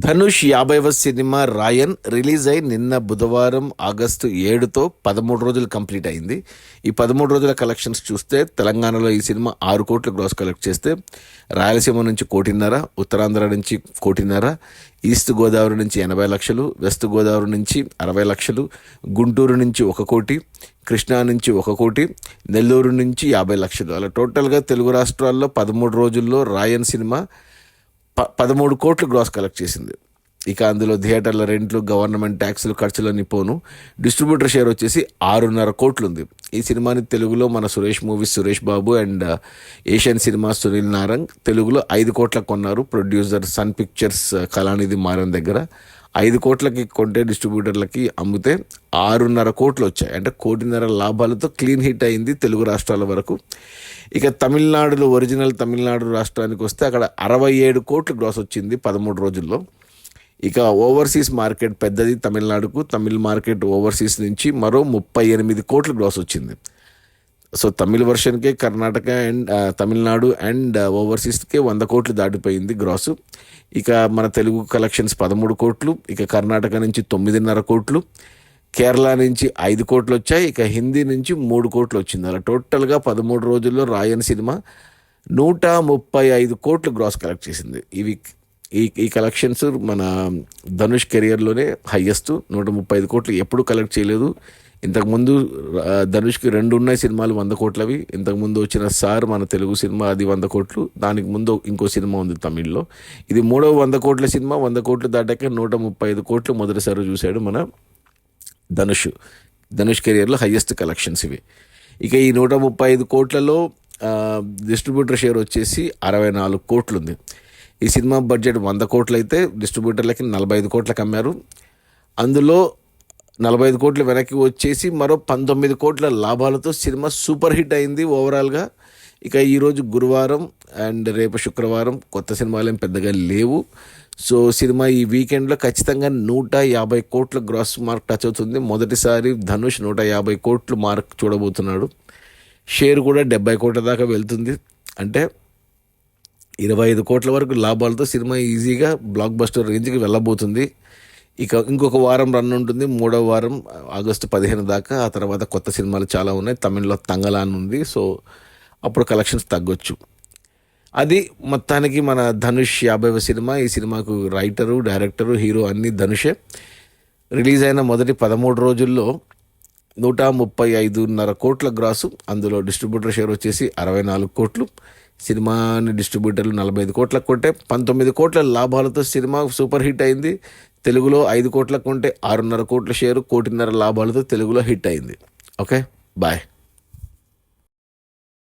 Dhanush 50వ cinema 'రాయన్' release అయి నిన్న బుధవారం ఆగస్టు 7తో 13 రోజులు కంప్లీట్ అయింది. ఈ 13 రోజుల కలెక్షన్స్ చూస్తే తెలంగాణలో ఈ సినిమా 6 కోట్లు గ్రాస్ కలెక్ట్ చేస్తే, రాయలసీమ నుంచి 1.5 కోటి, ఉత్తరాంధ్ర నుంచి 1.5 కోటి, ఈస్ట్ గోదావరి నుంచి 80 లక్షలు, వెస్ట్ గోదావరి నుంచి 60 లక్షలు, గుంటూరు నుంచి 1 కోటి, కృష్ణా నుంచి 1 కోటి, నెల్లూరు నుంచి 50 లక్షలు. అలా టోటల్గా తెలుగు రాష్ట్రాల్లో 13 రోజుల్లో 'రాయన్' సినిమా 13 కోట్లు గ్రాస్ కలెక్ట్ చేసింది. ఇక అందులో థియేటర్ల రెంట్లు, గవర్నమెంట్ ట్యాక్సులు, ఖర్చులన్నీ పోను. డిస్ట్రిబ్యూటర్ షేర్ వచ్చేసి 6.5 కోట్లు ఉంది. ఈ సినిమాని తెలుగులో మన Suresh movies Suresh Babu and Asian cinemas Sunil Narang తెలుగులో 5 కోట్లకు కొన్నారు. Producer sun pictures Kalanithi Maran దగ్గర 5 కోట్లకి కొంటే డిస్ట్రిబ్యూటర్లకి అమ్మితే 6.5 కోట్లు వచ్చాయి. అంటే 1.5 కోటి లాభాలతో క్లీన్ హిట్ అయింది తెలుగు రాష్ట్రాల వరకు. ఇక తమిళనాడులో ఒరిజినల్ తమిళనాడు రాష్ట్రానికి వస్తే అక్కడ 67 కోట్లు గ్రాస్ వచ్చింది 13 రోజుల్లో. ఇక ఓవర్సీస్ మార్కెట్ పెద్దది తమిళనాడుకు. తమిళ్ మార్కెట్ ఓవర్సీస్ నుంచి మరో 38 కోట్లు గ్రాస్ వచ్చింది. సో తమిళ్ వర్షన్కే కర్ణాటక అండ్ తమిళనాడు అండ్ ఓవర్సీస్కే 100 కోట్లు దాటిపోయింది గ్రాసు. ఇక మన తెలుగు కలెక్షన్స్ 13 కోట్లు, ఇక కర్ణాటక నుంచి 9.5 కోట్లు, కేరళ నుంచి 5 కోట్లు వచ్చాయి, ఇక హిందీ నుంచి 3 కోట్లు వచ్చింది. అలా టోటల్గా 13 రోజుల్లో 'రాయన్' సినిమా 135 కోట్లు గ్రాస్ కలెక్ట్ చేసింది. ఈ కలెక్షన్స్ మన ధనుష్ కెరియర్లోనే హయ్యెస్ట్. 135 కోట్లు ఎప్పుడు కలెక్ట్ చేయలేదు. ఇంతకుముందు ధనుష్కి 2 ఉన్నాయి సినిమాలు 100 కోట్లవి. ఇంతకుముందు వచ్చిన సార్ మన తెలుగు సినిమా, అది 100 కోట్లు. దానికి ముందు ఇంకో సినిమా ఉంది తమిళ్లో. ఇది 3వ 100 కోట్ల సినిమా. 100 కోట్లు దాటాక 135 కోట్లు మొదటిసారి చూశాడు మన ధనుష్ కెరియర్లో హయ్యెస్ట్ కలెక్షన్స్ ఇవి. ఇక ఈ 135 కోట్లలో డిస్ట్రిబ్యూటర్ షేర్ వచ్చేసి 64 కోట్లు ఉంది. ఈ సినిమా బడ్జెట్ 100 కోట్లు అయితే డిస్ట్రిబ్యూటర్లకి 45 కోట్లకు అమ్మారు. అందులో 45 కోట్లు వెనక్కి వచ్చేసి మరో 19 కోట్ల లాభాలతో సినిమా సూపర్ హిట్ అయింది ఓవరాల్గా. ఇక ఈరోజు గురువారం అండ్ రేపు శుక్రవారం కొత్త సినిమాలు ఏం పెద్దగా లేవు. సో సినిమా ఈ వీకెండ్లో ఖచ్చితంగా 150 కోట్ల గ్రాస్ మార్క్ టచ్ అవుతుంది. మొదటిసారి ధనుష్ 150 కోట్లు మార్క్ చూడబోతున్నాడు. షేర్ కూడా 70 కోట్ల దాకా వెళ్తుంది. అంటే 25 కోట్ల వరకు లాభాలతో సినిమా ఈజీగా బ్లాక్ బస్టర్ రేంజ్కి వెళ్ళబోతుంది. ఇక ఇంకొక వారం రన్ ఉంటుంది. 3వ వారం ఆగస్టు 15 దాకా. ఆ తర్వాత కొత్త సినిమాలు చాలా ఉన్నాయి. తమిళ్లో తంగలాన్ ఉంది. సో అప్పుడు కలెక్షన్స్ తగ్గొచ్చు. అది మొత్తానికి మన ధనుష్ 50వ సినిమా. ఈ సినిమాకు రైటరు, డైరెక్టరు, హీరో అన్నీ ధనుషే. రిలీజ్ అయిన మొదటి 13 రోజుల్లో 135.5 కోట్ల గ్రాసు. అందులో డిస్ట్రిబ్యూటర్ షేర్ వచ్చేసి 64 కోట్లు. సినిమాని డిస్ట్రిబ్యూటర్లు 45 కోట్లకు కొంటే 19 కోట్ల లాభాలతో సినిమా సూపర్ హిట్ అయింది. తెలుగులో 5 కోట్లకు కొంటే 6.5 కోట్ల షేరు, 1.5 కోటి లాభాలతో తెలుగులో హిట్ అయింది. Okay, bye.